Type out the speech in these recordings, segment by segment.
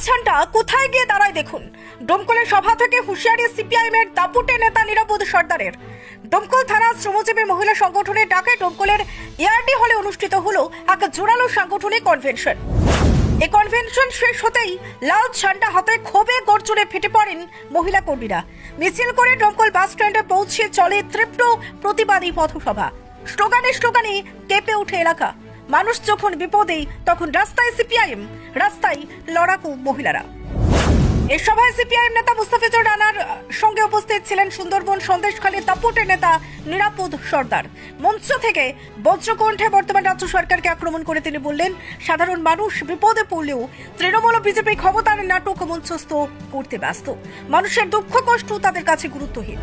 Santa কোথায় গিয়ে দাঁড়ায় দেখুন। ডোমকলের সভা থেকে হুঁশিয়ারি সিপিআইএম এর দাপুটে নেতা নিরাপদ সর্দারের। ডোমকল থানা শ্রমজীবী মহিলা সংগঠনের ডাকে ডোমকলের এআরডি হলে অনুষ্ঠিত হলো এক জোরালো সাংগঠনিক কনভেনশন। এই কনভেনশন শেষ হতেই লাল ঝান্ডা হাতে ক্ষোভে গর্জনে ফেটে পড়েন মহিলা কর্মীরা। মিছিল করে ডোমকল বাস স্ট্যান্ডে পৌঁছে চলে তীব্র প্রতিবাদী পথসভা। স্লোগানে কেঁপে ওঠে এলাকা। মানুষ যখন বিপদে তখন রাস্তায় সিপিআইএম, রাস্তায় লড়াকু মহিলারা। এই সভায় সিপিআইএম নেতা মুস্তাফিজুর রানার সঙ্গে উপস্থিত ছিলেন সুন্দরবন সন্দেশখালীর দাপুটে নেতা নিরাপদ সর্দার। মঞ্চ থেকে বজ্রকণ্ঠে বর্তমান রাজ্য সরকারকে আক্রমণ করে তিনি বললেন, সাধারণ মানুষ বিপদে পড়লেও তৃণমূল ও বিজেপি ক্ষমতার নাটক মঞ্চস্থ করতে ব্যস্ত। মানুষের দুঃখ কষ্ট তাদের কাছে গুরুত্বহীন।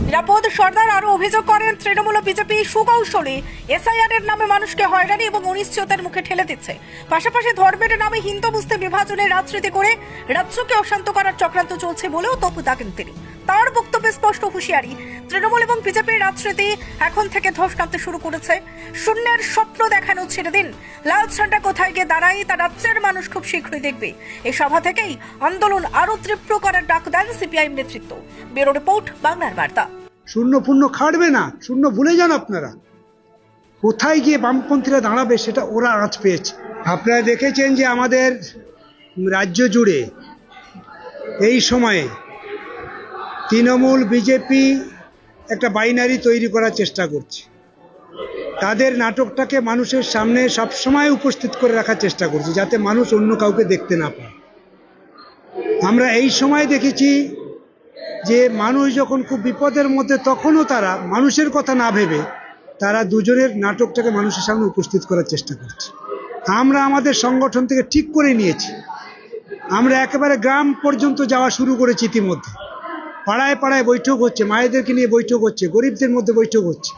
নিরাপদ সর্দার আরো অভিযোগ করেন, তৃণমূল ও বিজেপি সুকৌশলে এসআইআর এর নামে মানুষকে হয়রানি এবং অনিশ্চয়তার মুখে ঠেলে দিচ্ছে। পাশাপাশি ধর্মের নামে হিন্দু মুসলিম বিভাজনের রাজনীতি করে রাজ্যকে অশান্ত করার চক্রান্ত চলছে বলেও তথ্য দাগেন তিনি। তার বক্তব্যে স্পষ্ট হুঁশিয়ারি, তৃণমূল এবং বিজেপির রাজনীতি এখন থেকে ধস নামতে শুরু করেছে। শূন্যের স্বপ্ন দেখানো ছেড়ে দিন। লাল ঝান্ডা কোথায় গিয়ে দাঁড়ায় তা রাজ্যের মানুষ খুব শীঘ্রই দেখবে। এই সভা থেকেই আন্দোলন আরো তীব্র করার ডাক দেন সিপিআইএম নেতৃত্ব। ব্যুরো রিপোর্ট, বাংলার বার্তা। শূন্য পূর্ণ খাটবে না, শূন্য ভুলে যান আপনারা। কোথায় গিয়ে বামপন্থীরা দাঁড়াবে সেটা ওরা আঁচ পেয়েছে। আপনারা দেখেছেন যে আমাদের রাজ্য জুড়ে এই সময়ে তৃণমূল বিজেপি একটা বাইনারি তৈরি করার চেষ্টা করছে। তাদের নাটকটাকে মানুষের সামনে সবসময় উপস্থিত করে রাখার চেষ্টা করছে, যাতে মানুষ অন্য কাউকে দেখতে না পায়। আমরা এই সময় দেখেছি যে মানুষ যখন খুব বিপদের মধ্যে, তখনও তারা মানুষের কথা না ভেবে তারা দুজনের নাটকটাকে মানুষের সামনে উপস্থিত করার চেষ্টা করছে। আমরা আমাদের সংগঠন থেকে ঠিক করে নিয়েছি, আমরা একেবারে গ্রাম পর্যন্ত যাওয়া শুরু করেছি। ইতিমধ্যে পাড়ায় পাড়ায় বৈঠক হচ্ছে, মায়েদেরকে নিয়ে বৈঠক হচ্ছে, গরিবদের মধ্যে বৈঠক হচ্ছে।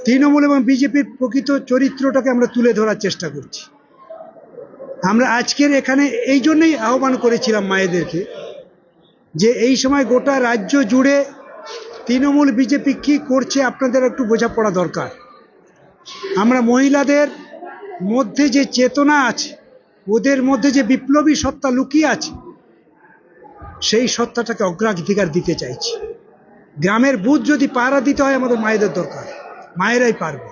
তৃণমূল এবং বিজেপির প্রকৃত চরিত্রটাকে আমরা তুলে ধরার চেষ্টা করছি। আমরা আজকের এখানে এই জন্যই আহ্বান করেছিলাম মায়েদেরকে, যে এই সময় গোটা রাজ্য জুড়ে তৃণমূল বিজেপি কি করছে আপনাদের একটু বোঝাপড়া দরকার। আমরা মহিলাদের মধ্যে যে চেতনা আছে, ওদের মধ্যে যে বিপ্লবী সত্তা লুকিয়ে আছে, সেই সত্তাটাকে অগ্রাধিকার দিতে চাইছি। গ্রামের বুথ যদি পাহারা দিতে হয়, আমাদের মায়েদের দরকার। মায়েরাই পারবে,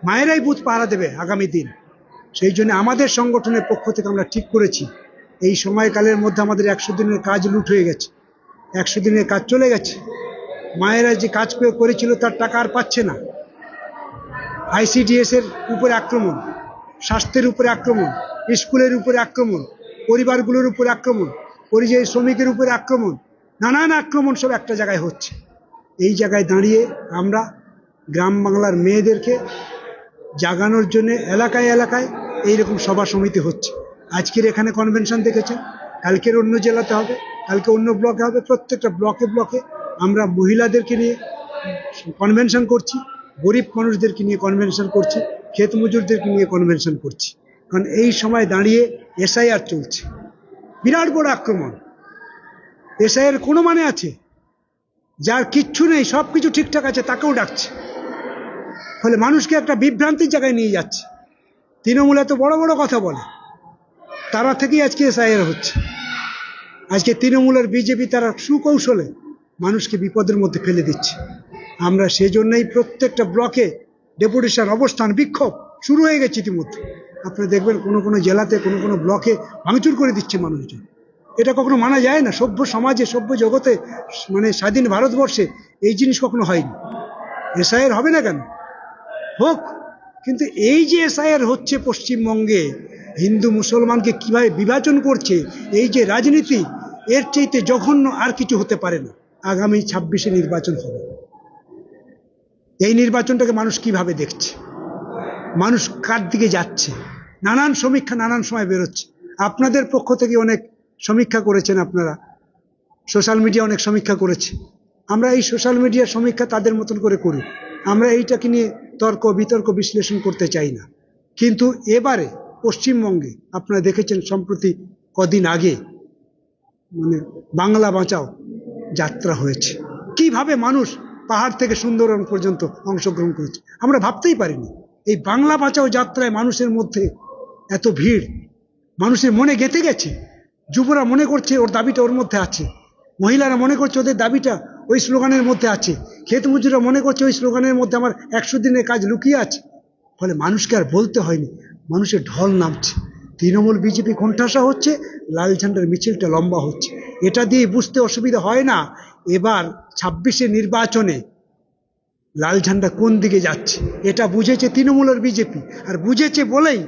মায়েরাই বুথ পাহারা দেবে আগামী দিন। সেই জন্য আমাদের সংগঠনের পক্ষ থেকে আমরা ঠিক করেছি, এই সময়কালের মধ্যে আমাদের 100 দিনের কাজ লুট হয়ে গেছে, 100 দিনের কাজ চলে গেছে। মায়েরা যে কাজ করেছিল তার টাকা আর পাচ্ছে না। ICDS এর উপরে আক্রমণ, স্বাস্থ্যের উপরে আক্রমণ, স্কুলের উপরে আক্রমণ, পরিবারগুলোর উপরে আক্রমণ, পরিযায়ী শ্রমিকের উপরে আক্রমণ, নানান আক্রমণ সব একটা জায়গায় হচ্ছে। এই জায়গায় দাঁড়িয়ে আমরা গ্রাম বাংলার মেয়েদেরকে জাগানোর জন্য এলাকায় এলাকায় এইরকম সভা সমিতি হচ্ছে। আজকের এখানে কনভেনশন দেখেছেন, কালকের অন্য জেলাতে হবে, কালকে অন্য ব্লকে হবে। প্রত্যেকটা ব্লকে ব্লকে আমরা মহিলাদেরকে নিয়ে কনভেনশন করছি, গরিব মানুষদেরকে নিয়ে কনভেনশন করছি, ক্ষেত মজুরদেরকে নিয়ে কনভেনশন করছি। কারণ এই সময় দাঁড়িয়ে এসআইআর চলছে, বিরাট বড় আক্রমণ। এসআইআর কোনো মানে আছে? যার কিচ্ছু নেই, সব কিছু ঠিকঠাক আছে, তাকেও ডাকছে। ফলে মানুষকে একটা বিভ্রান্তির জায়গায় নিয়ে যাচ্ছে। তৃণমূল এত বড় বড় কথা বলে, তারা থেকেই আজকে এসআইআর হচ্ছে। আজকে তৃণমূলের বিজেপি তারা সুকৌশলে মানুষকে বিপদের মধ্যে ফেলে দিচ্ছে। আমরা সেজন্যই প্রত্যেকটা ব্লকে ডেপুটেশন, অবস্থান, বিক্ষোভ শুরু হয়ে গেছে ইতিমধ্যে। আপনারা দেখবেন কোনো কোনো জেলাতে, কোনো কোনো ব্লকে ভাঙচুর করে দিচ্ছে মানুষজন। এটা কখনো মানা যায় না। সভ্য সমাজে, সভ্য জগতে, মানে স্বাধীন ভারতবর্ষে এই জিনিস কখনো হয়নি। এসআইআর হবে না কেন? হোক, কিন্তু এই যে এসআইআর হচ্ছে পশ্চিমবঙ্গে, হিন্দু মুসলমানকে কিভাবে বিভাজন করছে, এই যে রাজনীতি, এর চাইতে জঘন্য আর কিছু হতে পারে না। আগামী 26-এ নির্বাচন হবে। এই নির্বাচনটাকে মানুষ কিভাবে দেখছে, মানুষ কার দিকে যাচ্ছে, নানান সমীক্ষা নানান সময় বেরোচ্ছে। আপনাদের পক্ষ থেকে অনেক সমীক্ষা করেছেন, আপনারা সোশ্যাল মিডিয়া অনেক সমীক্ষা করেছে। আমরা এই সোশ্যাল মিডিয়ার সমীক্ষা তাদের মতন করে করি। আমরা এইটাকে নিয়ে তর্ক বিতর্ক বিশ্লেষণ করতে চাই না। কিন্তু এবারে পশ্চিমবঙ্গে আপনারা দেখেছেন, সম্প্রতি কদিন আগে মানে বাংলা বাঁচাও যাত্রা হয়েছে। কিভাবে মানুষ পাহাড় থেকে সুন্দরবন পর্যন্ত অংশগ্রহণ করেছে, আমরা ভাবতেই পারিনি। এই বাংলা বাঁচাও যাত্রায় মানুষের মধ্যে এত ভিড়, মানুষের মনে গেঁথে গেছে। যুবরা মনে করছে ওর দাবিটা ওর মধ্যে আছে, মহিলারা মনে করছে ওদের দাবিটা ওই স্লোগানের মধ্যে আছে, ক্ষেত মজুররা মনে করছে ওই স্লোগানের মধ্যে আমার 100 দিনের কাজ লুকিয়ে আছে। ফলে মানুষকে আর বলতে হয়নি, মানুষের ঢল নামছে। তৃণমূল বিজেপি কোণঠাসা হচ্ছে, লাল ঝান্ডার মিছিলটা লম্বা হচ্ছে। এটা দিয়ে বুঝতে অসুবিধা হয় না এবার 26-এ নির্বাচনে লাল ঝান্ডা কোন দিকে যাচ্ছে। এটা বুঝেছে তৃণমূল আর বিজেপি, আর বুঝেছে বলেই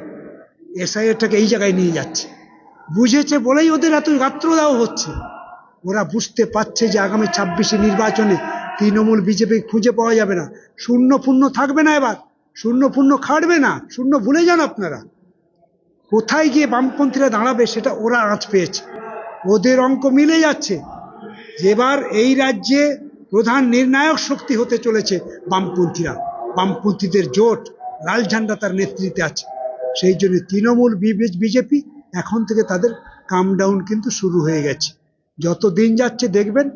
এসআইআরটাকে এই জায়গায় নিয়ে যাচ্ছে। বুঝেছে বলেই ওদের এত গাত্র দেওয়া হচ্ছে। ওরা বুঝতে পারছে যে আগামী 26-এ নির্বাচনে তৃণমূল বিজেপি খুঁজে পাওয়া যাবে না, শূন্য পূর্ণ থাকবে না, এবার শূন্য পূর্ণ খাটবে না, শূন্য ভুলে যান আপনারা। কোথায় গিয়ে বামপন্থীরা দাঁড়াবে সেটা ওরা আঁচ পেয়েছে, ওদের অঙ্ক মিলে যাচ্ছে। এবার এই রাজ্যে প্রধান নির্ণায়ক শক্তি হতে চলেছে বামপন্থীরা, বামপন্থীদের জোট, লাল ঝান্ডা তার নেতৃত্বে আছে। সেই জন্য তৃণমূল বিজেপি এখন থেকে তাদের কাম ডাউন কিন্তু শুরু হয়ে গেছে। যত দিন যাচ্ছে দেখবেন,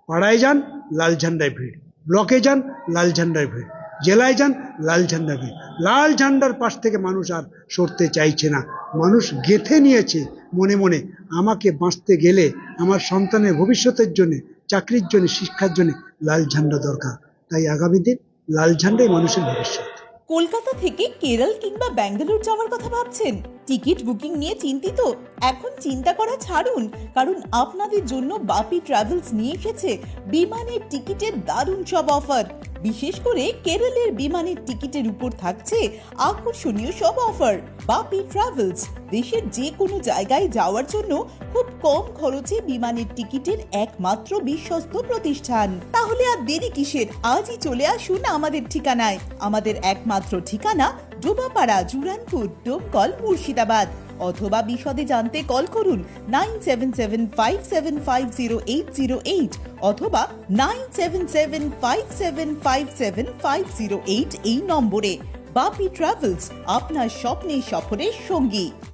পাড়ায় যান লাল ঝান্ডায় ভিড়, ব্লকে যান লাল ঝান্ডায় ভিড়, জেলায় যান লাল ঝান্ডা ভিড়। লাল ঝান্ডার পাশ থেকে মানুষ আর সরতে চাইছে না। মানুষ গেঁথে নিয়েছে মনে মনে, আমাকে বাঁচতে গেলে আমার সন্তানের ভবিষ্যতের জন্য, চাকরির জন্য, শিক্ষার জন্য লাল ঝান্ডা দরকার। তাই আগামী দিন লাল ঝান্ডাই মানুষের ভবিষ্যৎ। কলকাতা থেকে কেরল কিংবা ব্যাঙ্গালোর যাওয়ার কথা ভাবছেন? টিকিট বুকিং নিয়ে চিন্তিত? এখন চিন্তা করা ছাড়ুন, কারণ আপনাদের জন্য বাপি ট্রাভেলস নিয়ে এসেছে বিমানের টিকিটের দারুণ সব অফার। বিশেষ করে কেরলের বিমানের টিকিটের উপর থাকছে আকর্ষণীয় সব অফার। বাপি ট্রাভেলস দেশের যে কোনো জায়গায় যাওয়ার জন্য খুব কম খরচে বিমানের টিকিটের একমাত্র বিশ্বস্ত প্রতিষ্ঠান। তাহলে আর দেরি কিসের? আজই চলে আসুন আমাদের ঠিকানায়। আমাদের একমাত্র ঠিকানা ডোবাপাড়া, জুরানপুর, ডোমকল, মুর্শিদাবাদ। অথবা বিশদে জানতে কল করুন 9775750808 অথবা 9775757508 এই নম্বরে। বাপি ট্রাভেলস, আপনার স্বপ্নের সফরের সঙ্গী।